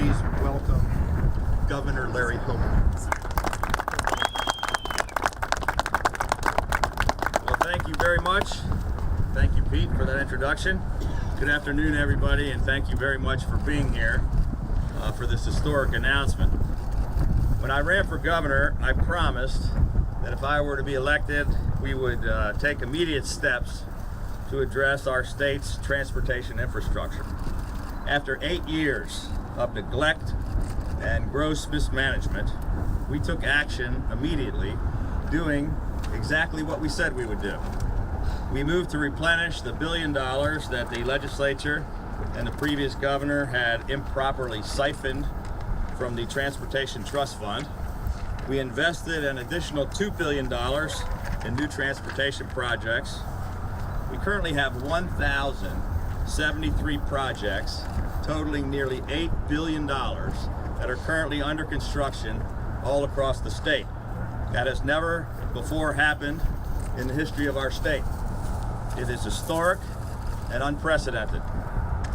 please welcome Governor Larry Hogan. Well, thank you very much. Thank you, Pete, for that introduction. Good afternoon, everybody, and thank you very much for being here for this historic announcement. When I ran for governor, I promised that if I were to be elected, we would take immediate steps to address our state's transportation infrastructure. After 8 years of neglect and gross mismanagement, we took action immediately, doing exactly what we said we would do. We moved to replenish the $1 billion that the legislature and the previous governor had improperly siphoned from the Transportation Trust Fund. We invested an additional $2 billion in new transportation projects. We currently have 1,073 projects totaling nearly $8 billion that are currently under construction all across the state. That has never before happened in the history of our state. It is historic and unprecedented.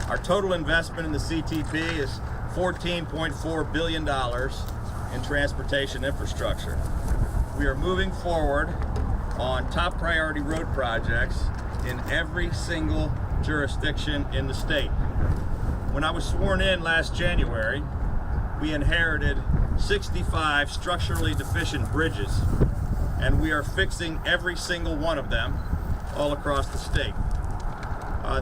Our total investment in the CTP is $14.4 billion in transportation infrastructure. We are moving forward on top priority road projects in every single jurisdiction in the state. When I was sworn in last January, we inherited 65 structurally deficient bridges, and we are fixing every single one of them all across the state.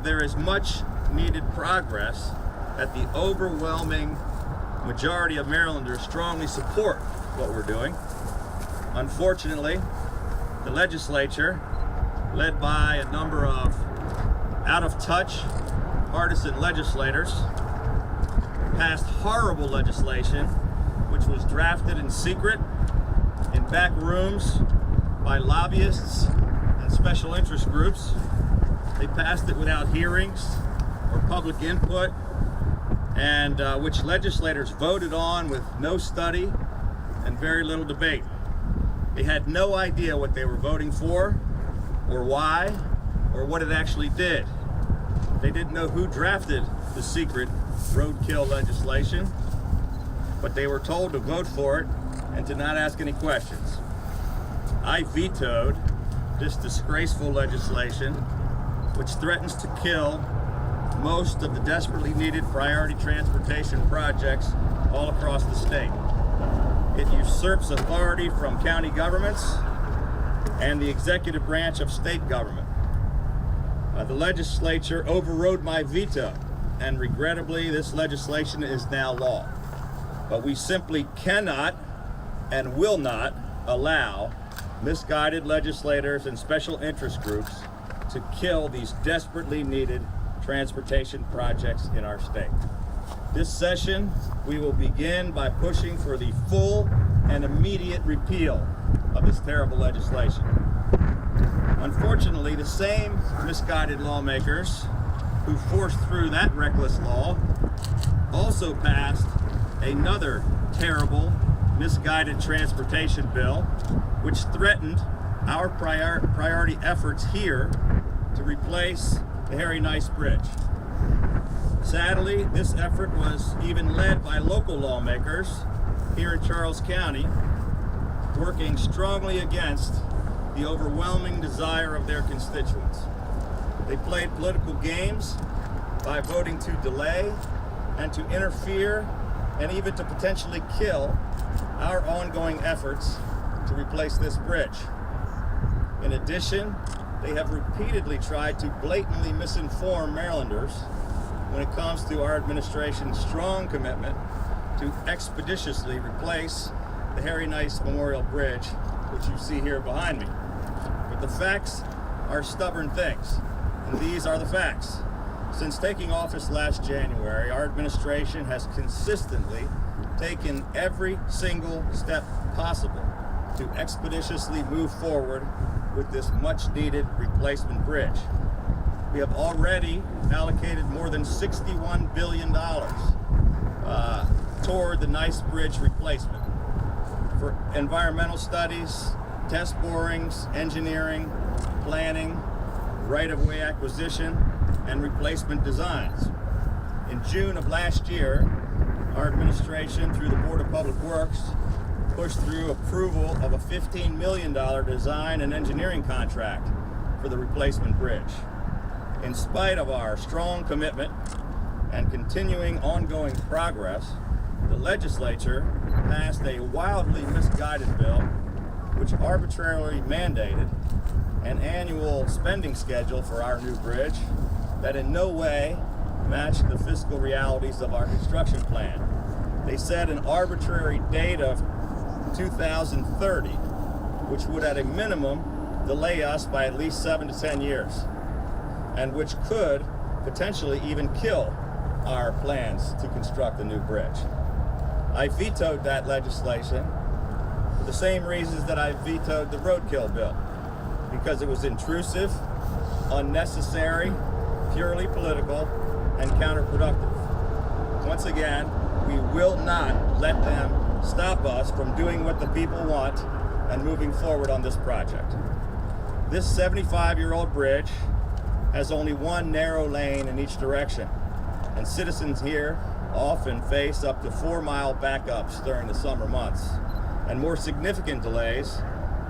There is much needed progress that the overwhelming majority of Marylanders strongly support what we're doing. Unfortunately, the legislature, led by a number of out-of-touch partisan legislators, passed horrible legislation which was drafted in secret, in back rooms, by lobbyists and special interest groups. They passed it without hearings or public input, and which legislators voted on with no study and very little debate. They had no idea what they were voting for, or why, or what it actually did. They didn't know who drafted the secret roadkill legislation, but they were told to vote for it and to not ask any questions. I vetoed this disgraceful legislation, which threatens to kill most of the desperately needed priority transportation projects all across the state. It usurps authority from county governments and the executive branch of state government. The legislature overrode my veto, and regrettably, this legislation is now law. But we simply cannot and will not allow misguided legislators and special interest groups to kill these desperately needed transportation projects in our state. This session, we will begin by pushing for the full and immediate repeal of this terrible legislation. Unfortunately, the same misguided lawmakers who forced through that reckless law also passed another terrible, misguided transportation bill, which threatened our priority efforts here to replace the Harry Nice Bridge. Sadly, this effort was even led by local lawmakers here in Charles County, working strongly against the overwhelming desire of their constituents. They played political games by voting to delay and to interfere and even to potentially kill our ongoing efforts to replace this bridge. In addition, they have repeatedly tried to blatantly misinform Marylanders when it comes to our administration's strong commitment to expeditiously replace the Harry Nice Memorial Bridge, which you see here behind me. But the facts are stubborn things, and these are the facts. Since taking office last January, our administration has consistently taken every single step possible to expeditiously move forward with this much-needed replacement bridge. We have already allocated more than $61 billion toward the Nice Bridge replacement for environmental studies, test borings, engineering, planning, right-of-way acquisition, and replacement designs. In June of last year, our administration, through the Board of Public Works, pushed through approval of a $15 million design and engineering contract for the replacement bridge. In spite of our strong commitment and continuing ongoing progress, the legislature passed a wildly misguided bill which arbitrarily mandated an annual spending schedule for our new bridge that in no way matched the fiscal realities of our construction plan. They set an arbitrary date of 2030, which would at a minimum delay us by at least 7 to 10 years, and which could potentially even kill our plans to construct a new bridge. I vetoed that legislation for the same reasons that I vetoed the roadkill bill, because it was intrusive, unnecessary, purely political, and counterproductive. Once again, we will not let them stop us from doing what the people want and moving forward on this project. This 75-year-old bridge has only one narrow lane in each direction, and citizens here often face up to 4-mile backups during the summer months, and more significant delays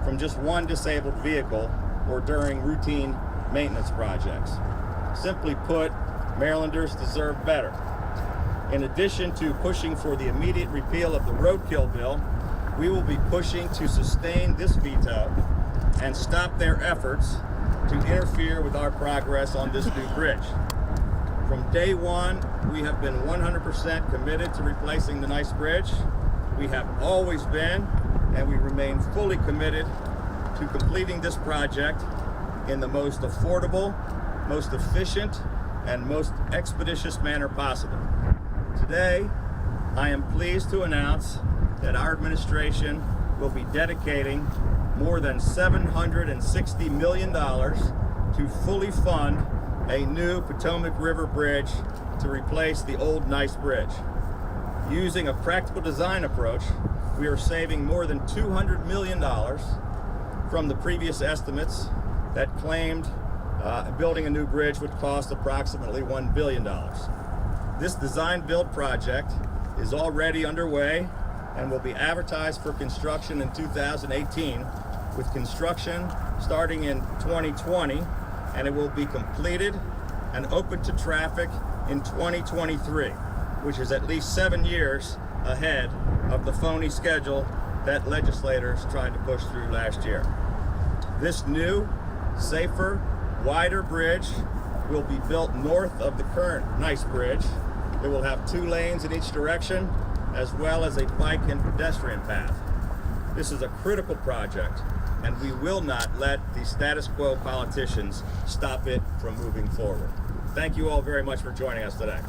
from just one disabled vehicle or during routine maintenance projects. Simply put, Marylanders deserve better. In addition to pushing for the immediate repeal of the roadkill bill, we will be pushing to sustain this veto and stop their efforts to interfere with our progress on this new bridge. From day one, we have been 100% committed to replacing the nice bridge. We have always been, and we remain fully committed to completing this project in the most affordable, most efficient, and most expeditious manner possible. Today, I am pleased to announce that our administration will be dedicating more than $760 million to fully fund a new Potomac River bridge to replace the old Nice Bridge. Using a practical design approach, we are saving more than $200 million from the previous estimates that claimed building a new bridge would cost approximately $1 billion. This design-build project is already underway and will be advertised for construction in 2018, with construction starting in 2020, and it will be completed and open to traffic in 2023, which is at least 7 years ahead of the phony schedule that legislators tried to push through last year. This new, safer, wider bridge will be built north of the current Nice Bridge. It will have 2 lanes in each direction, as well as a bike and pedestrian path. This is a critical project, and we will not let the status quo politicians stop it from moving forward. Thank you all very much for joining us today.